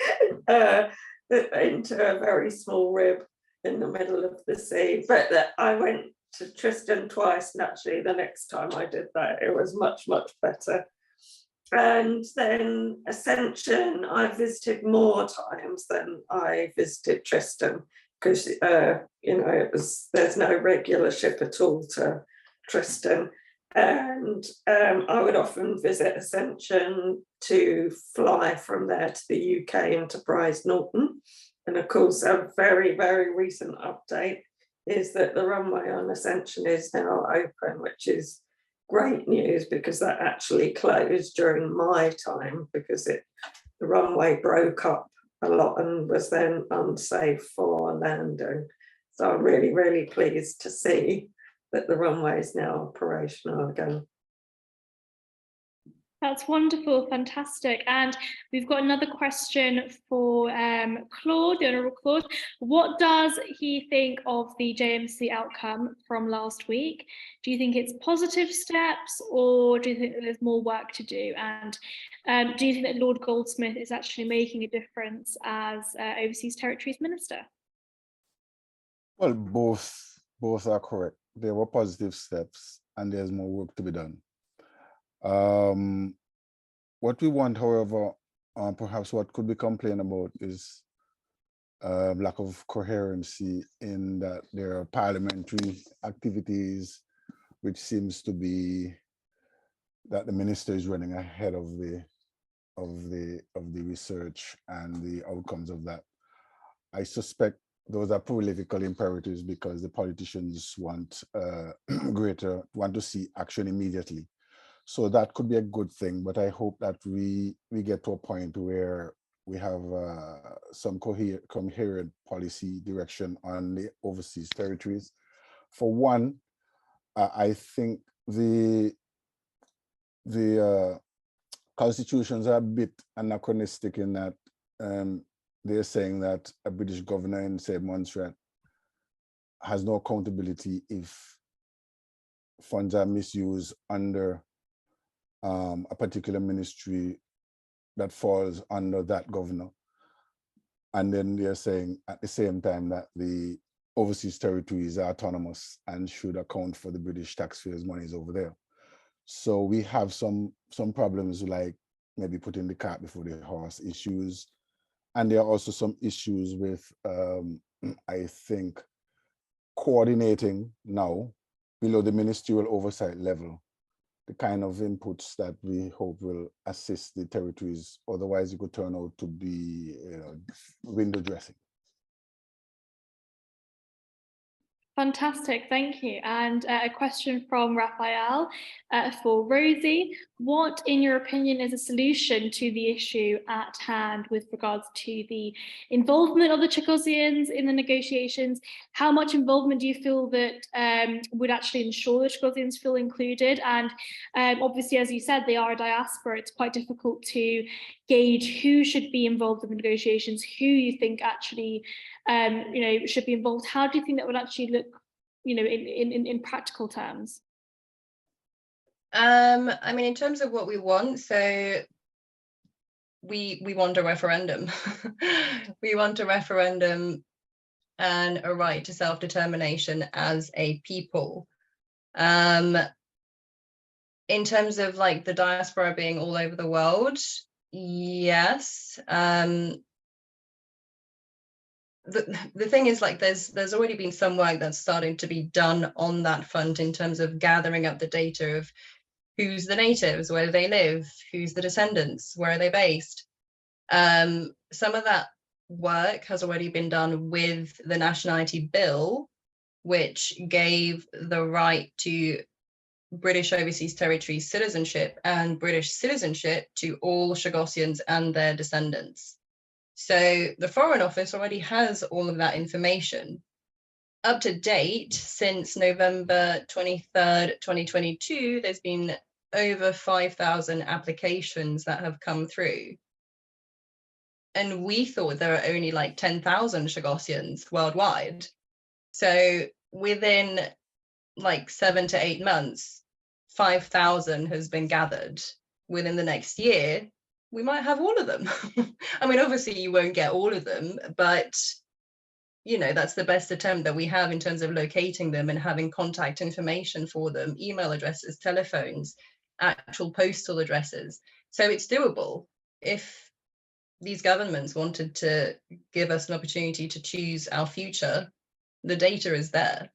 into a very small rib in the middle of the sea. But I went to Tristan twice, and actually the next time I did that, it was much, much better. And then Ascension, I visited more times than I visited Tristan, because you know, there's no regular ship at all to Tristan. And I would often visit Ascension to fly from there to the UK Enterprise Norton. And of course, a very, very recent update is that the runway on Ascension is now open, which is great news, because that actually closed during my time, because the runway broke up a lot and was then unsafe for landing. So I'm really, really pleased to see that the runway is now operational again. That's wonderful, fantastic. And we've got another question for Claude, the Honourable Claude. What does he think of the JMC outcome from last week? Do you think it's positive steps, or do you think that there's more work to do? And do you think that Lord Goldsmith is actually making a difference as Overseas Territories Minister? Well, both are correct. There were positive steps, and there's more work to be done. What we want, however, perhaps what could be complained about is lack of coherency in that there are parliamentary activities, which seems to be that the minister is running ahead of the research and the outcomes of that. I suspect those are political imperatives, because the politicians want want to see action immediately. So that could be a good thing, but I hope that we get to a point where we have some coherent policy direction on the overseas territories. For one, I think the constitutions are a bit anachronistic in that they're saying that a British governor in, say, Montserrat has no accountability if funds are misused under a particular ministry that falls under that governor. And then they're saying at the same time that the overseas territories are autonomous and should account for the British taxpayers' monies over there. So we have some problems, like maybe putting the cart before the horse issues. And there are also some issues with, I think, coordinating now below the ministerial oversight level, the kind of inputs that we hope will assist the territories. Otherwise, it could turn out to be, window dressing. Fantastic, thank you. And a question from Raphael for Rosie. What, in your opinion, is a solution to the issue at hand with regards to the involvement of the Chagosians in the negotiations? How much involvement do you feel that would actually ensure the Chagosians feel included? And obviously, as you said, they are a diaspora. It's quite difficult to gauge who should be involved in the negotiations, who you think actually should be involved. How do you think that would actually look you know, in practical terms? I mean, in terms of what we want, so we want a referendum. We want a referendum and a right to self-determination as a people. In terms of like the diaspora being all over the world, yes. The thing is, like, there's already been some work that's starting to be done on that front in terms of gathering up the data of who's the natives, where do they live, who's the descendants, where are they based. Some of that work has already been done with the Nationality Bill, which gave the right to British Overseas Territories citizenship and British citizenship to all Chagossians and their descendants. So the Foreign Office already has all of that information. Up to date, since November 23rd, 2022, there's been over 5,000 applications that have come through. And we thought there were only like 10,000 Chagossians worldwide. So within like 7 to 8 months, 5,000 has been gathered. Within the next year, we might have all of them. I mean, obviously you won't get all of them, but you know, that's the best attempt that we have in terms of locating them and having contact information for them, email addresses, telephones, actual postal addresses. So it's doable. If these governments wanted to give us an opportunity to choose our future, the data is there.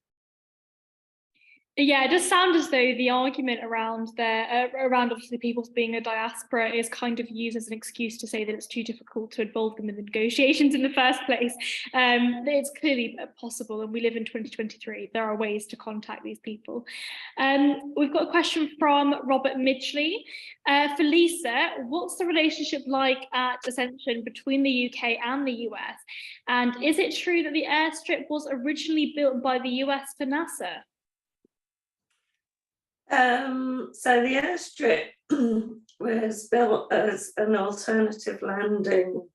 Yeah, it does sound as though the argument around around obviously people being a diaspora is kind of used as an excuse to say that it's too difficult to involve them in the negotiations in the first place. It's clearly possible, and we live in 2023. There are ways to contact these people. We've got a question from Robert Midgley. For Lisa, what's the relationship like at Ascension between the UK and the US? And is it true that the airstrip was originally built by the US for NASA? So the airstrip was built as an alternative landing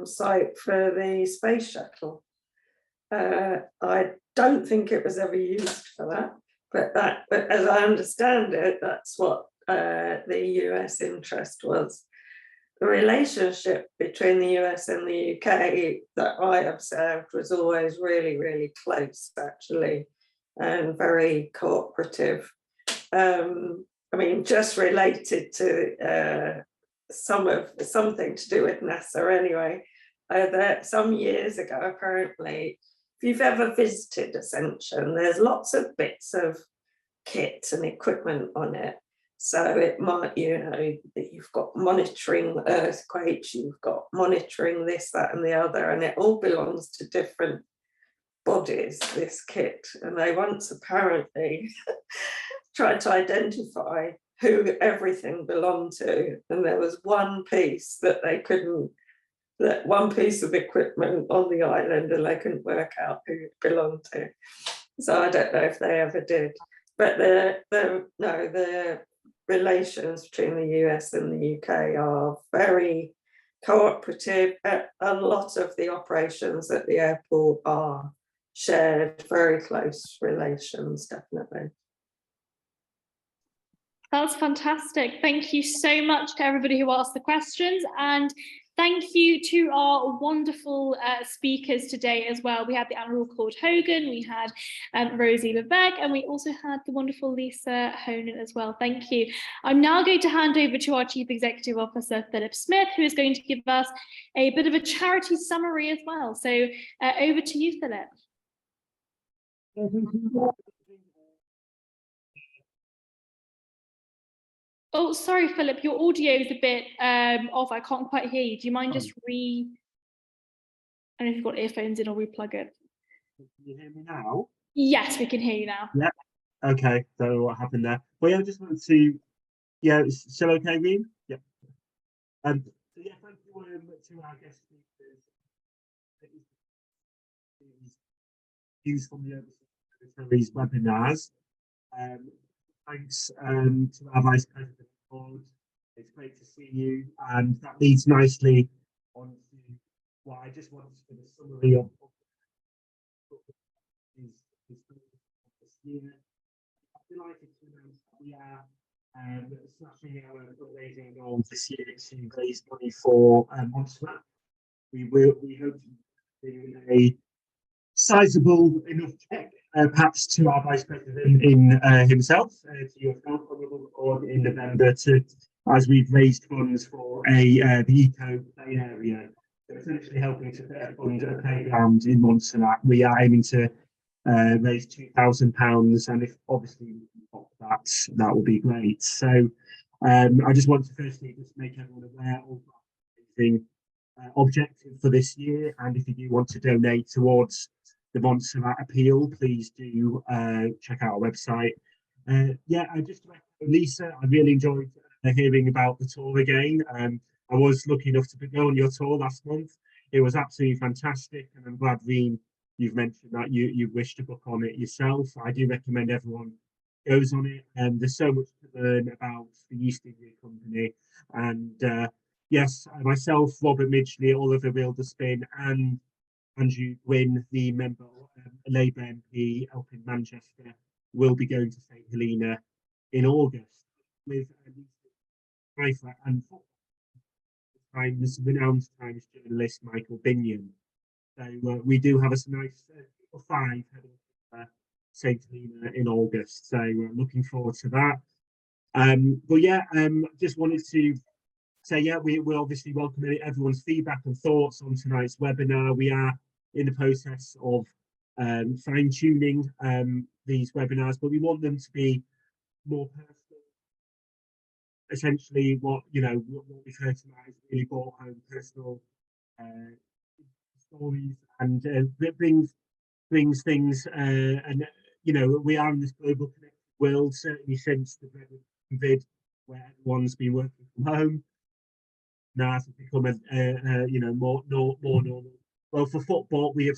site for the space shuttle. I don't think it was ever used for that, but as I understand it, that's what the US interest was. The relationship between the US and the UK that I observed was always really, really close, actually, and very cooperative. I mean, just related to something to do with NASA anyway. That some years ago, apparently, if you've ever visited Ascension, there's lots of bits of kit and equipment on it. So it might, you know, that you've got monitoring earthquakes, you've got monitoring this, that, and the other, and it all belongs to different bodies, this kit. And they once apparently tried to identify who everything belonged to, and there was one piece that they couldn't, that one piece of equipment on the island, and they couldn't work out who it belonged to. So I don't know if they ever did, but the relations between the US and the UK are very cooperative. A lot of the operations at the airport are shared, very close relations, definitely. That's fantastic. Thank you so much to everybody who asked the questions, and thank you to our wonderful speakers today as well. We had the Admiral Claude Hogan, we had Rosie Levesque, and we also had the wonderful Lisa Honan as well. Thank you. I'm now going to hand over to our Chief Executive Officer, Philip Smith, who is going to give us a bit of a charity summary as well. So over to you, Philip. Oh, sorry, Philip, your audio is a bit off. I can't quite hear you. Do you mind just I don't know if you've got earphones in or replug it. Can you hear me now? Yes, we can hear you now. Yeah. Okay, don't know what happened there. Well, yeah, I just wanted to, yeah, it's still okay, Reem? Yeah. So yeah, thank you to our guest speakers. Views from the Overseas webinars. Thanks to our Vice President Board. It's great to see you, and that leads nicely on to what I just wanted to give a summary of is this year. I'm delighted to announce that we are slashing our fundraising goals this year to raise money for Montserrat. We hope to do a sizable enough check, perhaps to our Vice President in himself, to yourself, Honourable Board, in November, as we've raised funds for the eco play area. So essentially helping to fund a playground in Montserrat. We are aiming to raise £2,000, and if obviously we can top that would be great. So I just want to firstly just make everyone aware of the objective for this year, and if you do want to donate towards the Montserrat appeal, please do check out our website. Yeah, I just Lisa, I really enjoyed hearing about the tour again. I was lucky enough to go on your tour last month. It was absolutely fantastic, and I'm glad, Reem, you've mentioned that you wish to book on it yourself. I do recommend everyone goes on it, and there's so much to learn about the East India Company. And yes, myself, Robert Midgley, Oliver Wilderspin, and Andrew Gwynn, the member Labour MP up in Manchester, will be going to St Helena in August with and renowned Times journalist Michael Binion. So we do have a nice 5 heading St Helena in August. So looking forward to that. But yeah, just wanted to say, yeah, we obviously welcome everyone's feedback and thoughts on tonight's webinar. We are in the process of fine-tuning these webinars, but we want them to be more personal. Essentially, what we've heard tonight is really brought home personal stories, and it brings things. And we are in this global connected world, certainly since the COVID, where everyone's been working from home. Now it's become more normal. Well, for football, we have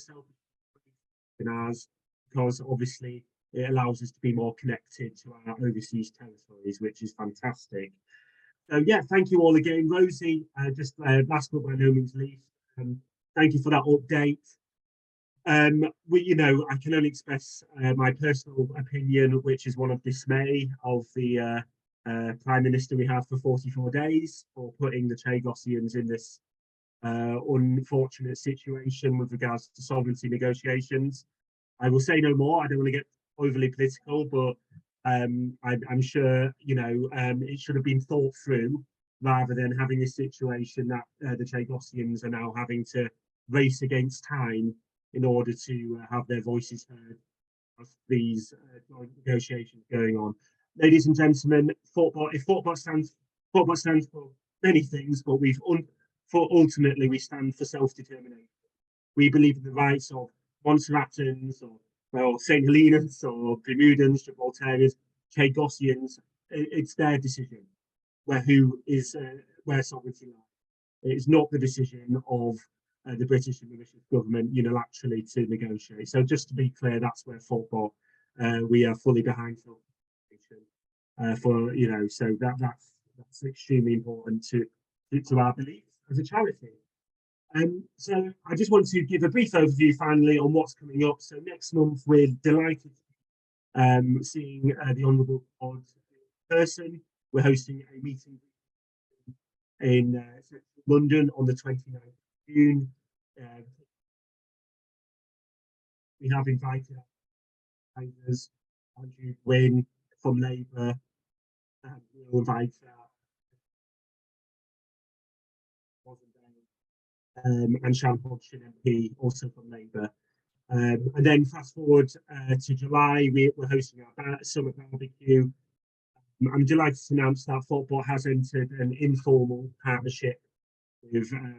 webinars because obviously it allows us to be more connected to our overseas territories, which is fantastic. So yeah, thank you all again, Rosie. Just last but by no means least, thank you for that update. I can only express my personal opinion, which is one of dismay of the Prime Minister we have for 44 days for putting the Chagossians in this unfortunate situation with regards to sovereignty negotiations. I will say no more. I don't want to get overly political, but I'm sure it should have been thought through, rather than having this situation that the Chagossians are now having to race against time in order to have their voices heard as these negotiations going on. Ladies and gentlemen, football stands for many things, but ultimately we stand for self-determination. We believe in the rights of Montserratans, or St Helenans, or Bermudans, Gibraltarians, Chagossians. It's their decision where sovereignty lies. It's not the decision of the British and Mauritius government unilaterally to negotiate. So just to be clear, that's where football, we are fully behind for so that's extremely important to our beliefs as a charity. So I just want to give a brief overview finally on what's coming up. So next month we're delighted seeing the Honourable Board in person. We're hosting a meeting in London on the 29th of June. We have invited Andrew Gwynn from Labour, and we'll invite and Shan Hodgson MP, also from Labour. And then fast forward to July, we're hosting our summer barbecue. I'm delighted to announce that Football has entered an informal partnership with a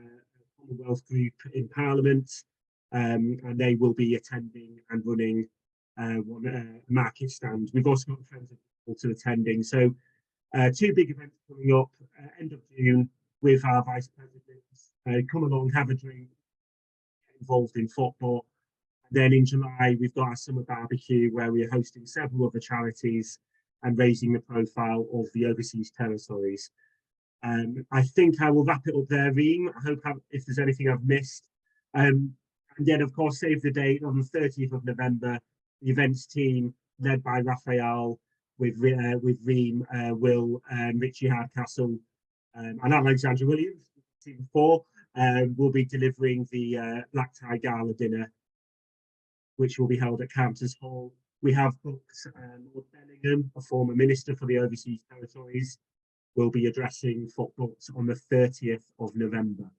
Commonwealth group in Parliament, and they will be attending and running one market stand. We've also got friends of people attending. So 2 big events coming up end of June with our Vice President. Come along, have a drink, get involved in football. And then in July, we've got our summer barbecue where we're hosting several other charities and raising the profile of the overseas territories. I think I will wrap it up there, Reem. I hope if there's anything I've missed. And then, of course, save the date on the 30th of November. the events team led by Raphael, with Reem, Will, Richie Hardcastle, and Alexandra Williams, team 4, will be delivering the Black Tie Gala dinner, which will be held at Counters Hall. We have booked Lord Bellingham, a former minister for the Overseas Territories, will be addressing footballs on the 30th of November.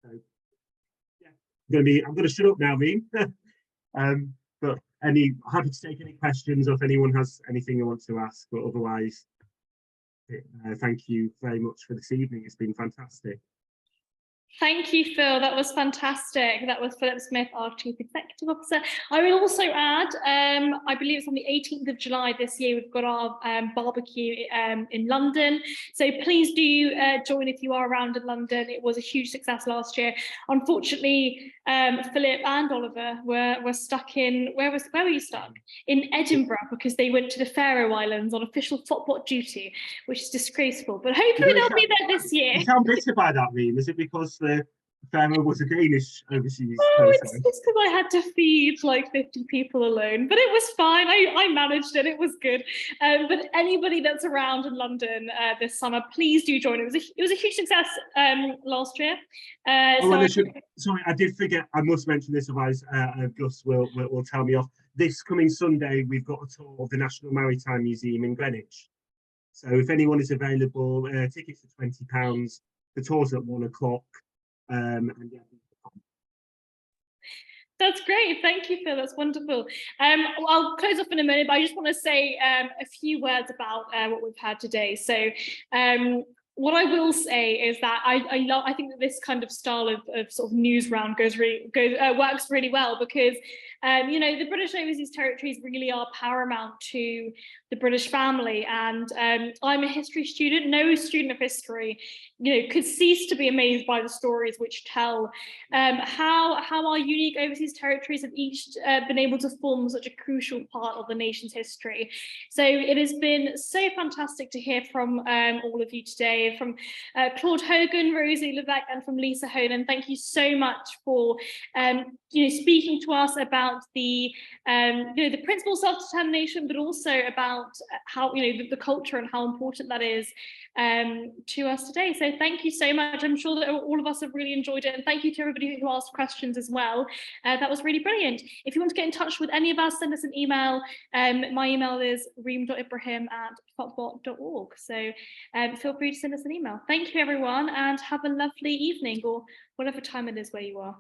So, yeah, I'm going to shut up now, Reem. But happy to take any questions, or if anyone has anything they want to ask. But otherwise, thank you very much for this evening. It's been fantastic. Thank you, Phil. That was fantastic. That was Philip Smith, our Chief Executive Officer. I will also add, I believe it's on the 18th of July this year, we've got our barbecue in London. So please do join if you are around in London. It was a huge success last year. Unfortunately, Philip and Oliver were stuck in, where were you stuck? In Edinburgh, because they went to the Faroe Islands on official football duty, which is disgraceful. But hopefully they'll be there this year. You sound bitter by that, Reem. Is it because the Faroe was a Danish overseas Oh, it's person? just because I had to feed like 50 people alone, but it was fine. I managed it. It was good. But anybody that's around in London this summer, please do join. It was a huge success last year. Sorry, I did forget. I must mention this, otherwise Gus will tell me off. This coming Sunday, we've got a tour of the National Maritime Museum in Greenwich. So if anyone is available, tickets are £20. The tour's at 1 o'clock. And yeah. That's great. Thank you, Phil. That's wonderful. I'll close off in a minute, but I just want to say a few words about what we've had today. So what I will say is that I think that this kind of style of sort of news round works really well, because you know, the British Overseas Territories really are paramount to the British family, and I'm a history student. No student of history, you know, could cease to be amazed by the stories which tell how our unique overseas territories have each been able to form such a crucial part of the nation's history. So it has been so fantastic to hear from all of you today, from Claude Hogan, Rosie Levesque, and from Lisa Honan. Thank you so much for you know, speaking to us about the you know, the principle of self-determination, but also about how, you know, the culture and how important that is to us today. So thank you so much. I'm sure that all of us have really enjoyed it, and thank you to everybody who asked questions as well. That was really brilliant. If you want to get in touch with any of us, send us an email. My email is reem.ibrahim@fotbot.org. So feel free to send us an email. Thank you, everyone, and have a lovely evening, or whatever time it is where you are.